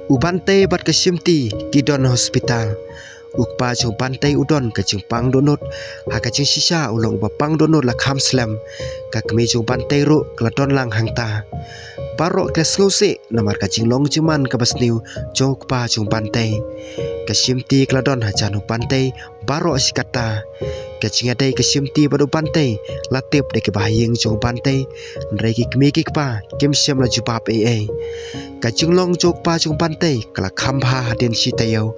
Ubante bat kasimti kidon hospital. Ukpa jong pantai udon kacing pang donut ha kacing sisa ulong ba pang donut la kham slam ka kemi jong pantai ru kladon lang hangta barok klas ngose namar kacing long cuman ka basniu jong ukpa jong pantai kasimti kladon ha janu pantai barok sikata kacing adai kasimti badu pantai latip de ke bahayeng jong pantai nreki kemi kikpa kem siam la jupap kacing long jok pa jong pantai kala khambha haden sitayau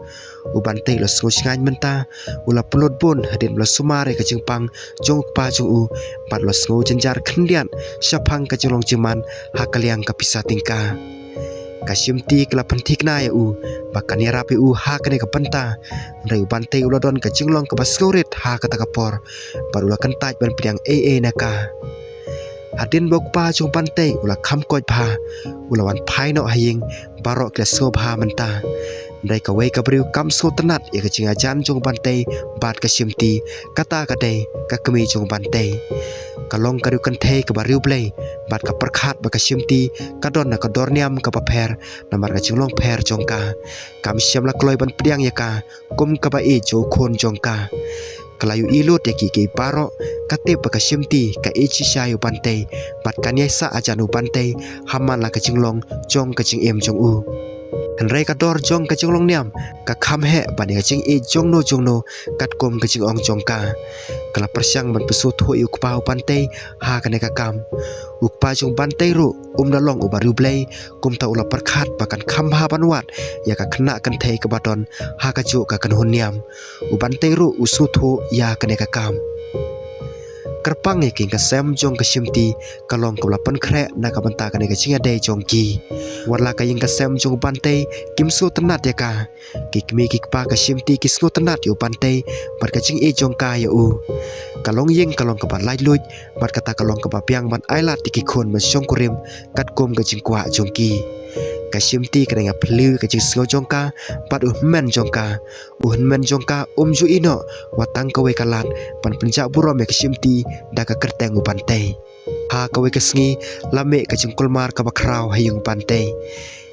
Ubante lo sengus ngai menta ula pelot bon hadin lo sumare ka jingpang jong pa jong u pat lo sengu jenjar kendian syapang ka jolong jeman hakaliang ka pisah tingka kasimti kala pentik na ya u bakan ya rapi u ha kane ka penta ndai ubante ula don ka jinglong ka baskurit ha ka takapor parula kentaj ban piang naka hadin bok pa jong pantai ula kham koj pha ula wan phai no haying barok kla so pha menta Dai ka wei ka briu kam so tenat ya ka cinga jan jong pantai bat ka simti kata ka dai ka kemi jong pantai kalong ka riu kan thei ka bariu play bat ka perkhat ba ka simti ka don na ka dorniam ka paper namar ka jinglong pher jong ka kam siam la kloi ban priang ya ka kum ka ba e jo khon jong ka kalayu ilut ya ki paro kate ba ka simti ka e chi sayu pantai bat kan ya sa ajanu pantai haman la ka jinglong jong ka jing em jong u Henry kador jong kacing long niam ka kham he bani kacing e jong no kat kom kacing ong jong ka kala persyang ban pesu thu ukpa pantai ha kane ka kam ukpa jong pantai ru dalong ubaru blai kum ta ula perkhat bakan kham ha banwat ya ka khna kan thei ka badon ha ka ju ka kan hun niam ubantai ru usu thu ya kane ka kam kerpang ye king ka sem jong ka simti kalong ka lapan khre na ka banta ka ne ka chinga dei jong ki warla ka ying ka sem jong pantai kim su tenat ya ka kikmi kikpa ka simti kisngo tenat yo pantai bar ka ching e jong ka ya u kalong ying kalong ka ban lai luj bar kata kalong ka ba piang ban ailat tiki khon ma song kurim kat kom ka ching kwa jong ki kasimti kena ngaplu kacing sngo jongka pat men jongka men jongka ju ino watang kawe kalat pan penjak burom ya kasimti da ka kerteng u pantai ha kawe kasngi lame kacing kulmar ka bakrau hayung pantai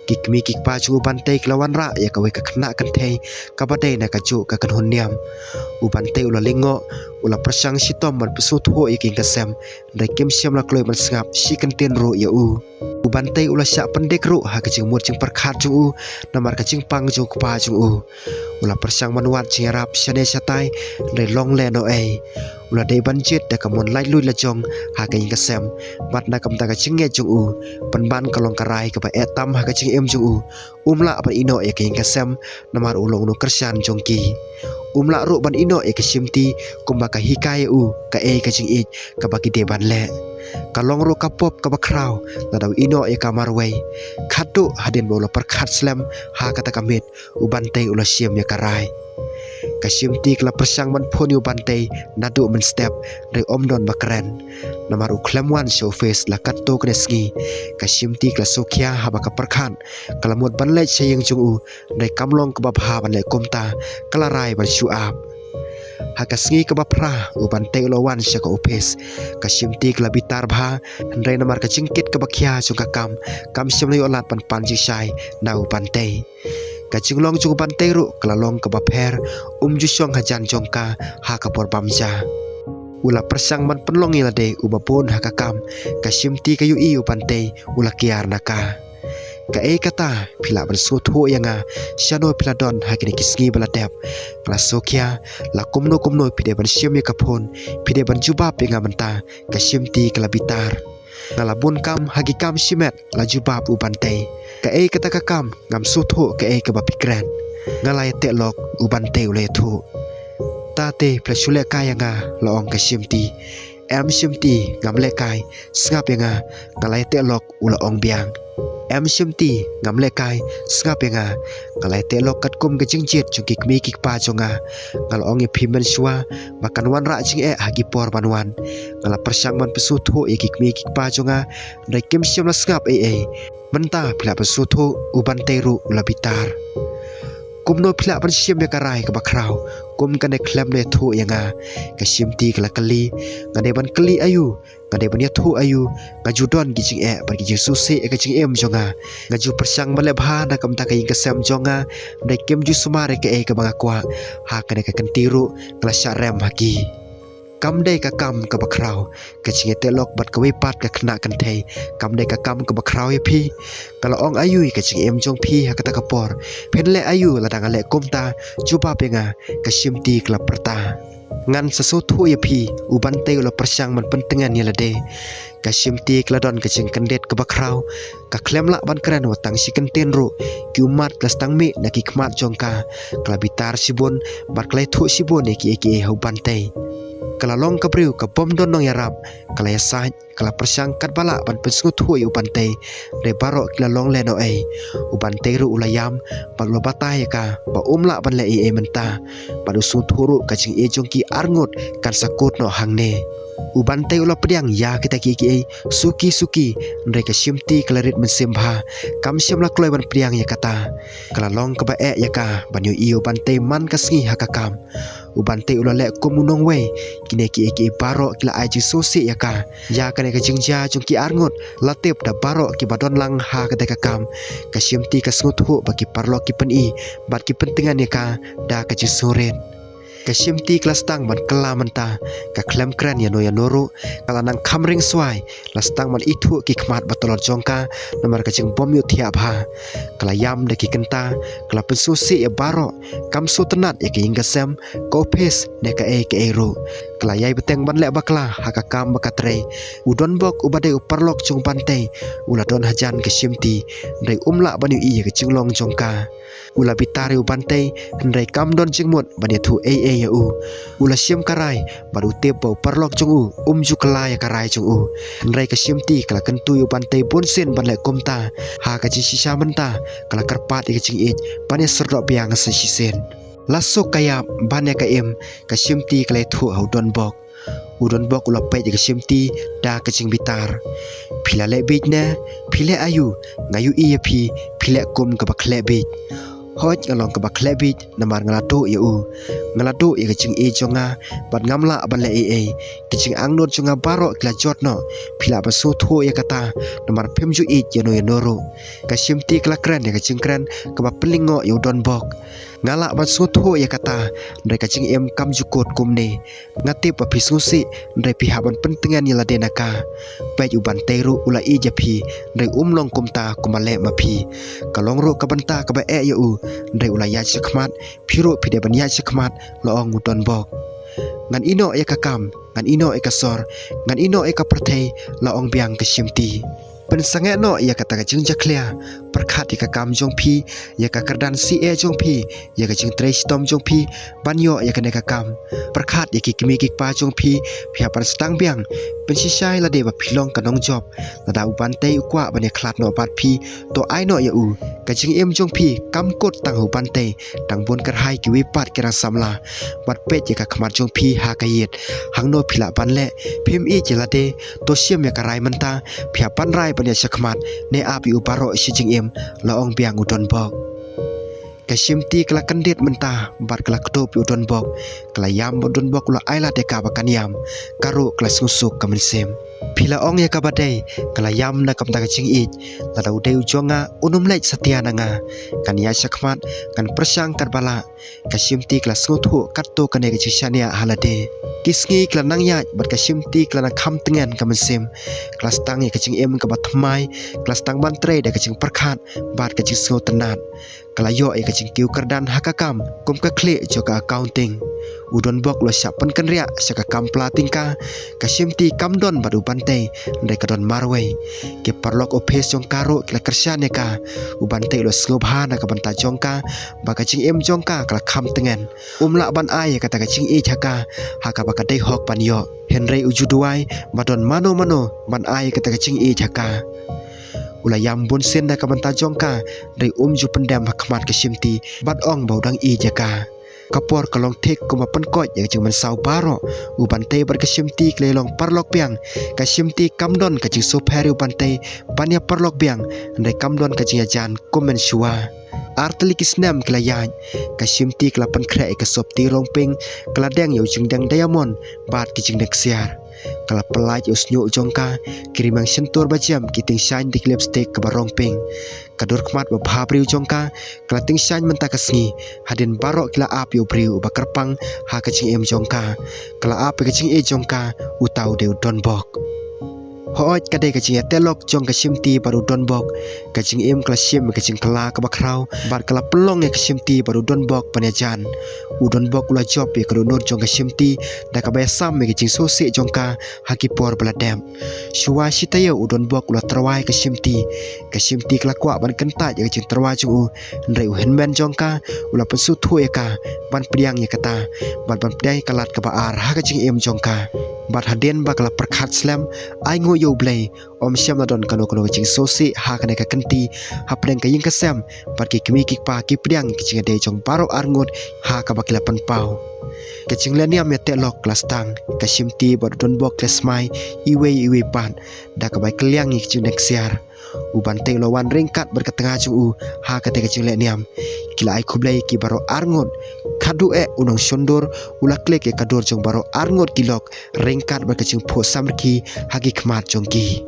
kikmi kikpa chu pantai klawan ra ya kawe ka khna kan thei ka badai na ka chu ka kan honniam u pantai ula lingo ula persang sitom man pesu thu iking kasem dai kem siam la kloi man sngap si kan ten ro ya u bantai ula syak pendek ru ha kacing mut cing perkhat jung u namar kacing pang jung kpa jung u ula persang manuat cing rap syane satai dai long le no ula dai banjit da kamon lai lui la jong ha ka ing kasem bat na kam ta kacing nge jung u panban kalong karai ka ba etam ha kacing em jung u umla ban ino ya ka ing kasem namar ulong no kersan jong ki umla ru ban ino ya kasimti kumba ka hikai u ka kacing ik ka bagi de ban le kalong ru kapop ka bakrau nadaw ino e kamarway khatu hadin bola perkhat slam ha kata kamit ubantay ula siam ya karai kasimti kala persang man phoni ubantay nadu men step dai omdon bakren namar uklamwan show face la katto kresngi kasimti kala sokhya ha baka perkhan kala mot banle chayeng jungu dai kamlong ka babha banle komta kala rai ban shuap hakasngi ka bapra ubante ulawan sya ka upes kasimti kala bitar bha handrai namar ka cingkit ka bakhya su ka kam syam lai olat pan panji sai na ubante ka cinglong cu ubante ru kala long ka bapher ju syong hajan jongka ha ka por bamja ula persang man penlong ila de ubapun ha ka kam kasimti ka yu i ubante ula kiar naka ka kata pila ban so tho yanga syano pila don hakini kisngi bala dep kala sokhya la kumno pide ban syam ka phon pide ban juba pinga menta kasimti kala bitar ngala bun kam hagi kam simet la juba u bantai ka kata ka kam ngam so tho ka ka bapikran ngala te lok u bantai ule tho tate plasule kayanga laong kasimti simti ngam le kai sngap yanga ngala te lok ula ong biang simti ngam le kai sngap yanga ngalai te lok kat kum ke jingjit chu kikmi kikpa chonga ngal ongi phimen shwa bakan wan ra ching hagi por banwan ngala persang man pesu tho kikmi kikpa chonga dai kim siam la sngap menta phila pesu tho uban teru ula bitar kum no phila ban siam ya karai ka bakrau kum kan ne klem le thu yanga ka simti kala kali ngade ban kali ayu ngade ban ya thu ayu ngaju don gi jing e ban gi jing susi ka jing em jonga ngaju persang male bha na kam ta ka ing ka sam jonga dai kem ju sumare ka e ka banga kwa ha ka ne ka kantiru kala sha rem haki kam dei ka kam ka bakrau ka chinge te lok bat ka wipat ka khna kan thei kam dei ka kam ka bakrau ye phi kala ong ayu ka ching em jong phi ha ka ta ka por phen le ayu la dang le komta chupa penga ka simti kla prata ngan sasu thu ye phi uban te lo persang man pentengan ye lade ka simti kla don ka ching kandet ka bakrau ka klem la ban kran watang si kan ten ro ki umat ka stang me na ki khmat jongka kla bitar sibon bat klai thu sibon e ki ho ban te kala long ka briu ka bom don nong yarap kala ya sah kala persang kat bala ban pensu thu yu bante re baro kila long le no ai u bante ru ulayam bang lo batai ka ba umla ban le e menta padu su thuru ka ching e jong ki arngot kan sakut no hangne u bante ulo pediang ya kita ki suki re ka simti kala rit men sembha kam sim la kloi ban pediang ya kata kala long ka ba e ya ka ban yu i u bante man ka sngi hakakam ubante ulale komunong we kine ki baro kila aji sosi ya ka kane ka jingja jungki arngot latep da baro ki badon lang ha ka ka kam ka simti ka sngut hu baki parlo ki peni bat ki pentingan ya ka da ka ji soren ka simti kelas tang man kala menta ka klem kran ya no ya noru kala nang khamring swai lastang man itu ki khmat batolor jongka nomor ka jing bom yu thia bha kala yam de ki kenta kala pensusi ya baro kam su tenat ya ki ingasem ko phes ne ka e ro kala yai beteng ban le bakla ha ka kam bakatre udon bok ubade uparlok chung bante ula don hajan ka simti dai umla banu i ka jinglong jongka ula bitare ubante ndai kam don jingmut bani thu ya u ula siam karai baru tep bau parlok chung u ju kala ya karai chung u ndai ka simti kala kentu ubante bonsen ban le komta ha ka chi sisa menta kala karpat ka ching it bani serdok biang sa sisen lasuk kaya bani ka em ka simti kala thu haudon bok udon bok ula pai ka simti da ka ching bitar phila le bit na phile ayu ngayu i ya phi phile kom ka bakhle bit hoj ngalong ka bakhle bit namar ngalatu ya u ngalatu ya ka ching e jonga bat ngamla ban le e ki ching angnot jonga baro kla jot no phila ba su thu ya kata namar phemju i ya no ya noro ka simti kla kran ya ka ching kran ka ba plingo ya don bok ngala ban su thu ya kata ndai ka ching em kam jukot kumne ngati pa phisusi ndai pi haban pentingan ya ladena ka pai u ban teru ula i japi ndai umlong kumta kumale ma phi kalong ro ka banta ka ba e ya u ndai ula ya chakmat phiro phide ban ya chakmat lo ong udon bok ngan ino e ka kam ngan ino e ka sor ngan ino e ka perthei lo ong biang ka simti pensange no ya kata ka jing jaklia perkhat ka kam jong phi ya ka kardan si e jong phi ya ka jing trace tom jong phi banyo ya ka ne ka kam perkhat ya ki kimi ki pa jong phi phia par stang biang pensisai la de ba philong ka nong job la da uban te ukwa bane khlat no pat phi to ai no ya u ka jing em jong phi kam kot tang hu ban te tang bon kar hai ki wi pat kera samla bat pe ya ka khmat jong phi ha ka yet hang no phila ban le phim i chela de to siam ya ka rai manta phia pan rai bani sakmat ne api uparo si jing em la ong biang udon bok ka simti kala kandet menta bar kala kdop udon bok kala yam udon bok la aila de ka bakan yam karo kala susuk kamen sem phila ong ya ka badai kala yam na kam ta ka ching it la dau deu jonga unum lek satia nanga kan ya sakmat kan persang karbala ka simti kala suthu katto kane ka chisania halade kisngi kala nang ya bat ka simti kala na kham tengen kamen sem kelas tang ya ka ching em ka batmai kelas tang ban tre de ka ching perkhat bat ka ching so tenat kala yo e ka ching kiu kardan hakakam kum ka kle jo ka accounting udon bok lo sapan kan ria saka kam plating ka simti kam don badu bante ndai ka don marwe ke parlok office jong karo kala kersyane ka ubante lo slobha na ka banta jongka ba ka ching em jongka kala kham tengen umla ban ai ka ta ka ching e jaka haka ba ka dei hok pan yo henry ujuduai madon mano ban ai ka ta ka ching e jaka ula yam bon sen da ka banta jongka dei ju pendam hakmat ka simti bat ong baudang e jaka kapor kalong thek kuma pankot yang jing man sau baro ubante bar ka simti klelong parlok piang ka simti kamdon ka jing so phari ubante banya parlok piang ndai kamdon ka jing ajan komen shua arteli kisnam kelayan ka shimti kelapan krek ka sopti rongping keladeng yo jingdang diamond bat ki jingdek siar kala pelaj usnyu jongka kirimang sentur bajam kiting shine dik lipstick ka barongping kadur kmat ba bhabriu jongka kala ting shine menta kasngi hadin barok kila ap yo briu ba kerpang ha ka jing em jongka kala ap ka jing e jongka utau de don bok hooj kadai kacing telok jong kashimti baru donbok kacing im klasim kacing kala ka bakrau bar kala pelong ya kashimti baru donbok panyajan udon bok ula job ya kadunur jong kashimti da ka bayasam ya kacing sosi jongka hakipor beladem shuwa shitaya udon bok ula terwai kashimti kala kwa ban kentat ya kacing terwai jong ndrai uhenmen jongka ula pensu thu ya ka ban priang ya kata ban pdai kalat ka baar ha kacing im jongka bat haden bakala perkhat slam ai ngo yo blai om syam don kano kacing sosi ha kana ka kenti ha preng ka ying kasam bat ki kmi ki pa ki priang kicing ade jong baro arngot ha ka bakila pan pau kacing leniam ya telok klastang kashimti bat don bok klasmai iwe pan da ka bai keliang ki kicing nek siar uban teng lawan ringkat berketengah jung ha kate kacing leniam kila ai kublai ki baro arngot kadu unong shondur ula klik kadur jong baro arngot kilok ringkat berkacing po samrki hagi kmat jong ki